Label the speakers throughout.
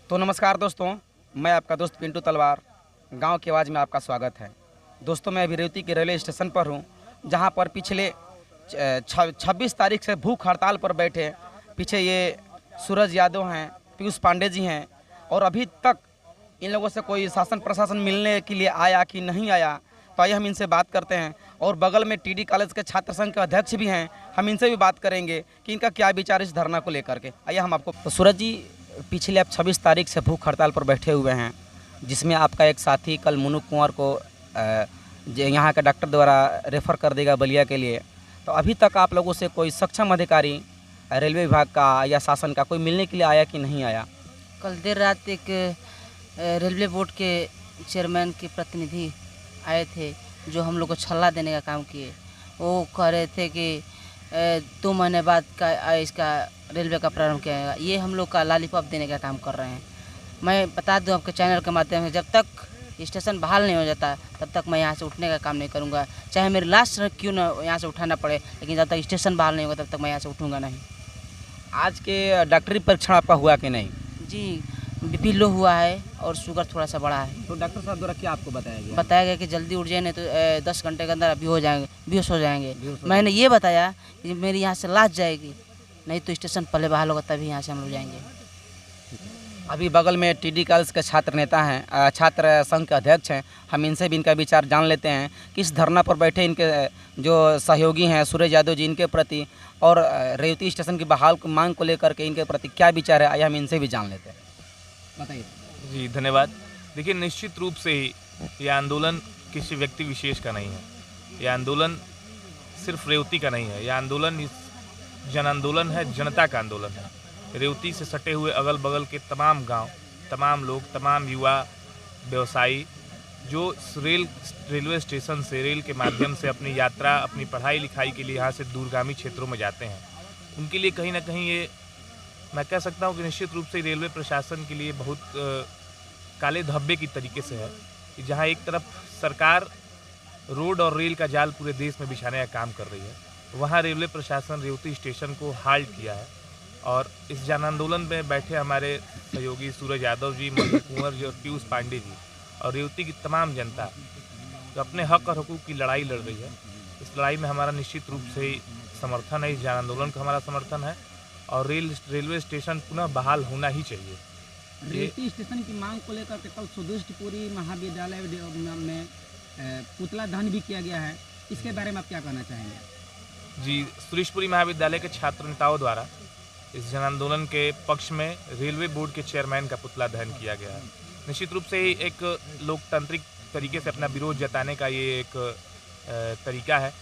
Speaker 1: तो नमस्कार दोस्तों, मैं आपका दोस्त पिंटू तलवार। गांव की आवाज़ में आपका स्वागत है। दोस्तों, मैं अभी रेवती के रेलवे स्टेशन पर हूं, जहां पर पिछले 26 तारीख से भूख हड़ताल पर बैठे पीछे ये सूरज यादव हैं, पीयूष पांडे जी हैं, और अभी तक इन लोगों से कोई शासन प्रशासन मिलने के लिए आया कि नहीं आया। तो आइए हम इनसे बात करते हैं। और बगल में टीडी कॉलेज के छात्र संघ के अध्यक्ष भी हैं, हम इनसे भी बात करेंगे कि इनका क्या विचार इस धरना को लेकर के। आइए हम आपको। तो सूरज जी, पिछले आप 26 तारीख से भूख हड़ताल पर बैठे हुए हैं, जिसमें आपका एक साथी कल मुनू कुंवर को यहाँ के डॉक्टर द्वारा रेफ़र कर देगा बलिया के लिए। तो अभी तक आप लोगों से कोई सक्षम अधिकारी रेलवे विभाग का या शासन का कोई मिलने के लिए आया कि नहीं आया?
Speaker 2: कल देर रात एक रेलवे बोर्ड के चेयरमैन के प्रतिनिधि आए थे, जो हम लोग को छल्ला देने का काम किए। वो कह रहे थे कि 2 महीने बाद का इसका रेलवे का प्रारंभ किया जाएगा। ये हम लोग का लॉलीपॉप देने का काम कर रहे हैं। मैं बता दूं आपके चैनल के माध्यम से, जब तक स्टेशन बहाल नहीं हो जाता तब तक मैं यहाँ से उठने का काम नहीं करूँगा, चाहे मेरी लाश क्यों ना यहाँ से उठाना पड़े, लेकिन जब तक स्टेशन बहाल नहीं होगा तब तक मैं यहाँ से उठूँगा नहीं।
Speaker 1: आज के डॉक्टरी परीक्षण आपका हुआ कि नहीं?
Speaker 2: जी, बीपी लो हुआ है और शुगर थोड़ा सा बढ़ा है।
Speaker 1: तो डॉक्टर साहब द्वारा क्या आपको बताया गया?
Speaker 2: बताया गया कि जल्दी उठ जाए, नहीं तो 10 घंटे के अंदर बेहोश हो जाएंगे। मैंने ये बताया कि मेरी यहाँ से लाश जाएगी, नहीं तो स्टेशन पहले बहाल होगा तभी यहाँ से हम लोग जाएंगे।
Speaker 1: अभी बगल में टीडी कॉलेज के छात्र नेता हैं, छात्र संघ के अध्यक्ष हैं, हम इनसे भी इनका विचार जान लेते हैं कि इस धरना पर बैठे इनके जो सहयोगी हैं सूरज यादव जी, इनके प्रति और रेवती स्टेशन की बहाल मांग को लेकर के इनके प्रति क्या विचार है। आइए हम इनसे भी जान लेते हैं। बताइए।
Speaker 3: जी धन्यवाद। देखिए, निश्चित रूप से ही यह आंदोलन किसी व्यक्ति विशेष का नहीं है। यह आंदोलन सिर्फ रेवती का नहीं है। यह आंदोलन जन आंदोलन है, जनता का आंदोलन है। रेवती से सटे हुए अगल बगल के तमाम गांव, तमाम लोग, तमाम युवा, व्यवसायी जो रेलवे स्टेशन से रेल के माध्यम से अपनी यात्रा, अपनी पढ़ाई लिखाई के लिए यहाँ से दूरगामी क्षेत्रों में जाते हैं, उनके लिए कहीं ना कहीं ये मैं कह सकता हूँ कि निश्चित रूप से रेलवे प्रशासन के लिए बहुत काले धब्बे की तरीके से है कि जहाँ एक तरफ सरकार रोड और रेल का जाल पूरे देश में बिछाने का काम कर रही है, वहाँ रेलवे प्रशासन रेवती स्टेशन को हाल्ट किया है। और इस जन आंदोलन में बैठे हमारे सहयोगी सूरज यादव जी, मुनू कुंवर जी और पीयूष पांडे जी और रेवती की तमाम जनता जो अपने हक और हुकूक की लड़ाई लड़ रही है, इस लड़ाई में हमारा निश्चित रूप से समर्थन है। इस जन आंदोलन का हमारा समर्थन है और रेलवे स्टेशन पुनः बहाल होना ही चाहिए।
Speaker 1: रेवती स्टेशन की मांग को लेकर के कल सुदृष्टपुरी महाविद्यालय में पुतला दहन भी किया गया है, इसके बारे में आप क्या कहना चाहेंगे?
Speaker 3: जी, सुदृष्टपुरी महाविद्यालय के छात्र नेताओं द्वारा इस जन आंदोलन के पक्ष में रेलवे बोर्ड के चेयरमैन का पुतला दहन किया गया है। निश्चित रूप से ही एक लोकतांत्रिक तरीके से अपना विरोध जताने का ये एक तरीका है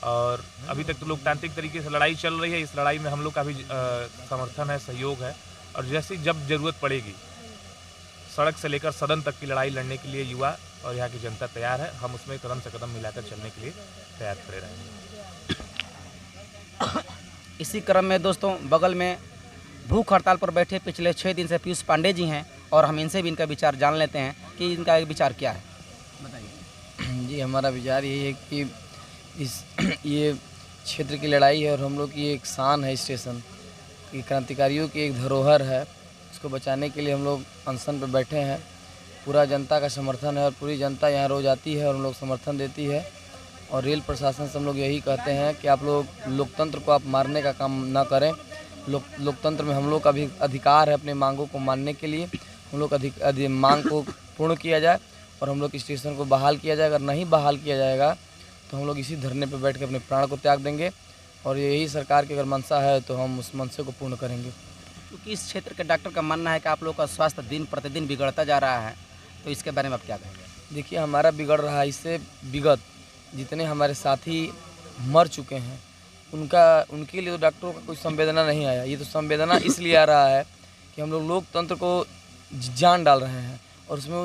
Speaker 3: और अभी तक तो लोकतांत्रिक तरीके से लड़ाई चल रही है। इस लड़ाई में हम लोग का भी समर्थन है, सहयोग है और जैसे जब जरूरत पड़ेगी सड़क से लेकर सदन तक की लड़ाई लड़ने के लिए युवा और यहाँ की जनता तैयार है। हम उसमें कदम से कदम मिलाकर चलने के लिए तैयार खड़े रहेंगे।
Speaker 1: इसी क्रम में दोस्तों, बगल में भूख हड़ताल पर बैठे पिछले 6 दिन से पीयूष पांडे जी हैं और हम इनसे भी इनका विचार जान लेते हैं कि इनका विचार क्या है। बताइए।
Speaker 4: जी, हमारा विचार यही है कि ये क्षेत्र की लड़ाई है और हम लोग की एक शान है। स्टेशन की क्रांतिकारियों की एक धरोहर है, उसको बचाने के लिए हम लोग अनशन पर बैठे हैं। पूरा जनता का समर्थन है और पूरी जनता यहाँ रोज आती है और हम लोग समर्थन देती है। और रेल प्रशासन से हम लोग यही कहते हैं कि आप लोग लोकतंत्र को आप मारने का काम ना करें। लोकतंत्र में हम लोग का भी अधिकार है अपने मांगों को मानने के लिए। हम लोग मांग को पूर्ण किया जाए और हम लोग स्टेशन को बहाल किया जाए। अगर नहीं बहाल किया जाएगा तो हम लोग इसी धरने पर बैठ के अपने प्राण को त्याग देंगे और यही सरकार की अगर मंशा है तो हम उस मंशे को पूर्ण करेंगे।
Speaker 1: क्योंकि इस क्षेत्र के डॉक्टर का मानना है कि आप लोग का स्वास्थ्य दिन प्रतिदिन बिगड़ता जा रहा है, तो इसके बारे में आप क्या कहेंगे?
Speaker 4: देखिए, हमारा बिगड़ रहा है, इससे विगत जितने हमारे साथी मर चुके हैं उनके लिए तो डॉक्टरों का कोई संवेदना नहीं आया। ये तो संवेदना इसलिए आ रहा है कि हम लोग लोकतंत्र को जान डाल रहे हैं और उसमें